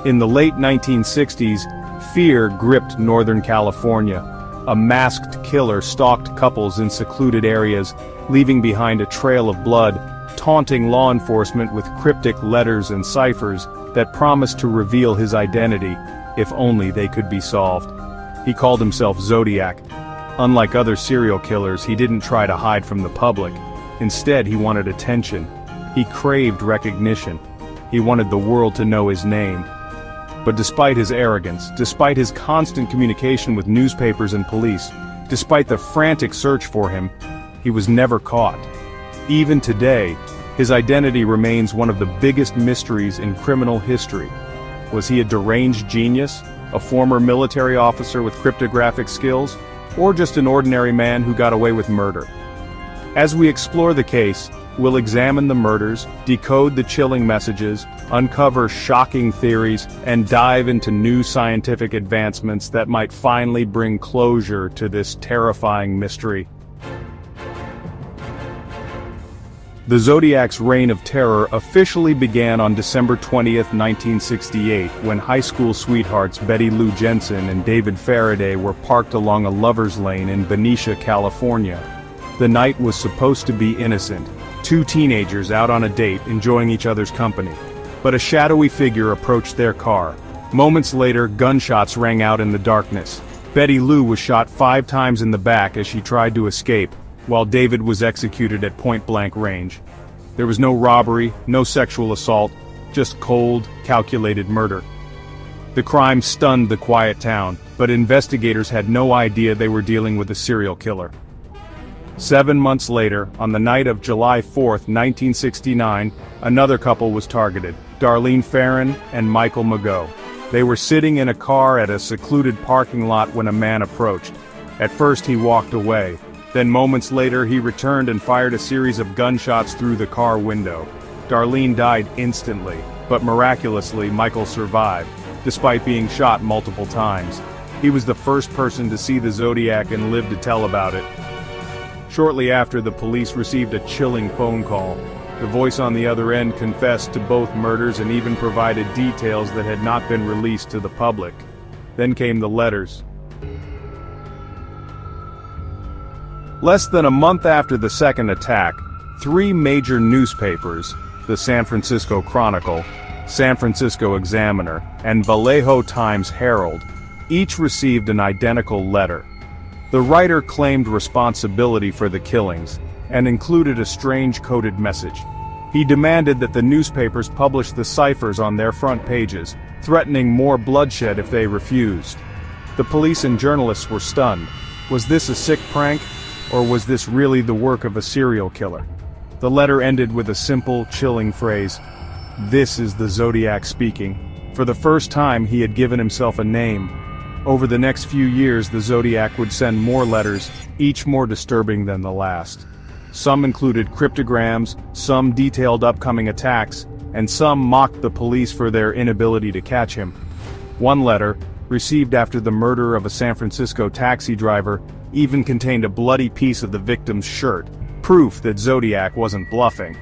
In the late 1960s, fear gripped Northern California. A masked killer stalked couples in secluded areas, leaving behind a trail of blood, taunting law enforcement with cryptic letters and ciphers that promised to reveal his identity, if only they could be solved. He called himself Zodiac. Unlike other serial killers, he didn't try to hide from the public. Instead, he wanted attention. He craved recognition. He wanted the world to know his name. But despite his arrogance, despite his constant communication with newspapers and police, despite the frantic search for him, he was never caught. Even today, his identity remains one of the biggest mysteries in criminal history. Was he a deranged genius, a former military officer with cryptographic skills, or just an ordinary man who got away with murder? As we explore the case, we'll examine the murders, decode the chilling messages, uncover shocking theories, and dive into new scientific advancements that might finally bring closure to this terrifying mystery. The Zodiac's reign of terror officially began on December 20, 1968, when high school sweethearts Betty Lou Jensen and David Faraday were parked along a lover's lane in Berryessa, California. The night was supposed to be innocent, two teenagers out on a date enjoying each other's company. But a shadowy figure approached their car. Moments later, gunshots rang out in the darkness. Betty Lou was shot 5 times in the back as she tried to escape, while David was executed at point-blank range. There was no robbery, no sexual assault, just cold, calculated murder. The crime stunned the quiet town, but investigators had no idea they were dealing with a serial killer. 7 months later, on the night of July 4, 1969, another couple was targeted, Darlene Ferrin and Michael Mageau. They were sitting in a car at a secluded parking lot when a man approached. At first he walked away. Then moments later he returned and fired a series of gunshots through the car window. Darlene died instantly, but miraculously Michael survived, despite being shot multiple times. He was the first person to see the Zodiac and live to tell about it. Shortly after, the police received a chilling phone call. The voice on the other end confessed to both murders and even provided details that had not been released to the public. Then came the letters. Less than a month after the second attack, 3 major newspapers, the San Francisco Chronicle, San Francisco Examiner, and Vallejo Times-Herald, each received an identical letter. The writer claimed responsibility for the killings, and included a strange coded message. He demanded that the newspapers publish the ciphers on their front pages, threatening more bloodshed if they refused. The police and journalists were stunned. Was this a sick prank? Or was this really the work of a serial killer? The letter ended with a simple, chilling phrase: "This is the Zodiac speaking." For the first time, he had given himself a name. Over the next few years, the Zodiac would send more letters, each more disturbing than the last. Some included cryptograms, some detailed upcoming attacks, and some mocked the police for their inability to catch him. One letter, received after the murder of a San Francisco taxi driver, even contained a bloody piece of the victim's shirt, proof that Zodiac wasn't bluffing.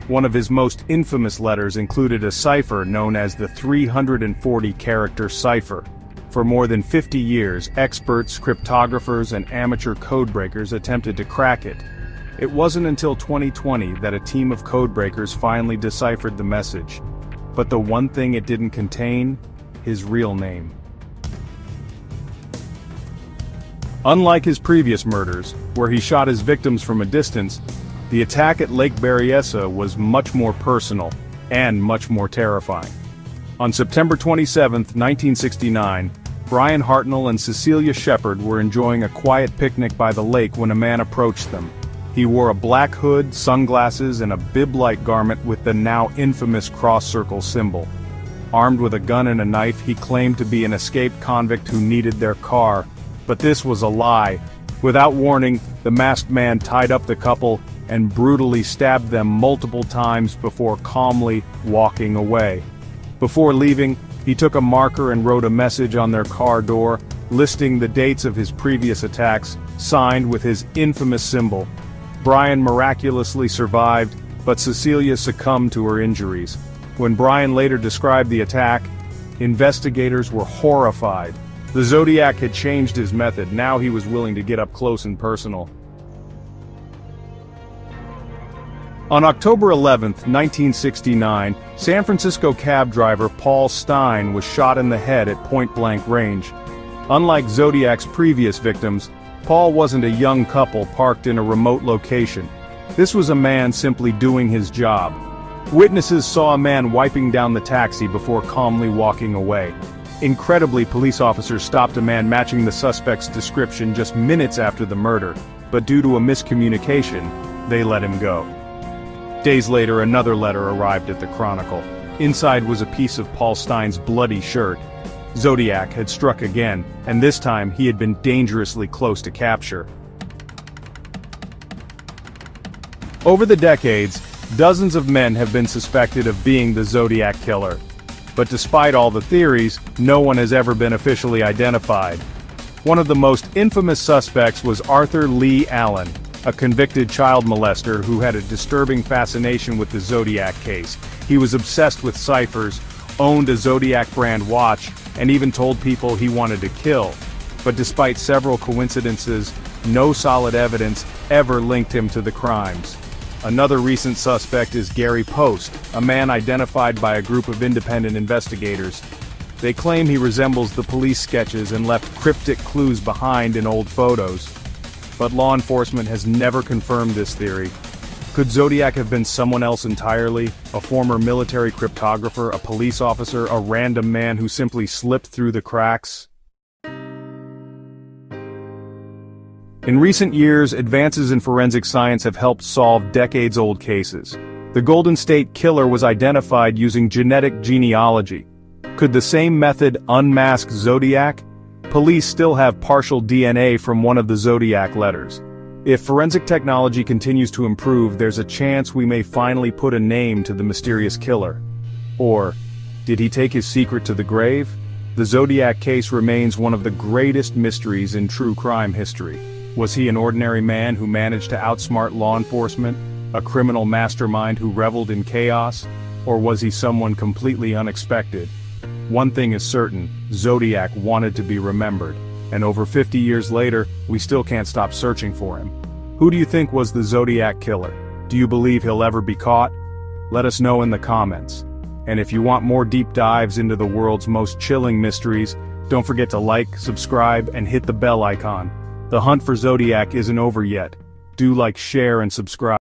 One of his most infamous letters included a cipher known as the 340-character cipher. For more than 50 years, experts, cryptographers, and amateur codebreakers attempted to crack it. It wasn't until 2020 that a team of codebreakers finally deciphered the message. But the one thing it didn't contain: his real name. Unlike his previous murders, where he shot his victims from a distance, the attack at Lake Berryessa was much more personal, and much more terrifying. On September 27, 1969, Brian Hartnell and Cecilia Shepard were enjoying a quiet picnic by the lake when a man approached them. He wore a black hood, sunglasses, and a bib-like garment with the now infamous cross-circle symbol. Armed with a gun and a knife, he claimed to be an escaped convict who needed their car. But this was a lie. Without warning, the masked man tied up the couple and brutally stabbed them multiple times before calmly walking away. Before leaving, he took a marker and wrote a message on their car door, listing the dates of his previous attacks, signed with his infamous symbol. Brian miraculously survived, but Cecilia succumbed to her injuries. When Brian later described the attack, Investigators were horrified. The Zodiac had changed his method, now he was willing to get up close and personal. On October 11, 1969, San Francisco cab driver Paul Stine was shot in the head at point-blank range. Unlike Zodiac's previous victims, Paul wasn't a young couple parked in a remote location. This was a man simply doing his job. Witnesses saw a man wiping down the taxi before calmly walking away. Incredibly, police officers stopped a man matching the suspect's description just minutes after the murder, but due to a miscommunication, they let him go. Days later, another letter arrived at the Chronicle. Inside was a piece of Paul Stine's bloody shirt. Zodiac had struck again, and this time he had been dangerously close to capture. Over the decades, dozens of men have been suspected of being the Zodiac Killer. But despite all the theories, no one has ever been officially identified. One of the most infamous suspects was Arthur Lee Allen, a convicted child molester who had a disturbing fascination with the Zodiac case. He was obsessed with ciphers, owned a Zodiac brand watch, and even told people he wanted to kill. But despite several coincidences, no solid evidence ever linked him to the crimes. Another recent suspect is Gary Post, a man identified by a group of independent investigators. They claim he resembles the police sketches and left cryptic clues behind in old photos. But law enforcement has never confirmed this theory. Could Zodiac have been someone else entirely? A former military cryptographer, a police officer, a random man who simply slipped through the cracks? In recent years, advances in forensic science have helped solve decades-old cases. The Golden State Killer was identified using genetic genealogy. Could the same method unmask Zodiac? Police still have partial DNA from one of the Zodiac letters. If forensic technology continues to improve, there's a chance we may finally put a name to the mysterious killer. Or, did he take his secret to the grave? The Zodiac case remains one of the greatest mysteries in true crime history. Was he an ordinary man who managed to outsmart law enforcement, a criminal mastermind who reveled in chaos, or was he someone completely unexpected? One thing is certain, Zodiac wanted to be remembered, and over 50 years later, we still can't stop searching for him. Who do you think was the Zodiac Killer? Do you believe he'll ever be caught? Let us know in the comments. And if you want more deep dives into the world's most chilling mysteries, don't forget to like, subscribe, and hit the bell icon. The hunt for Zodiac isn't over yet. Do like, share, and subscribe.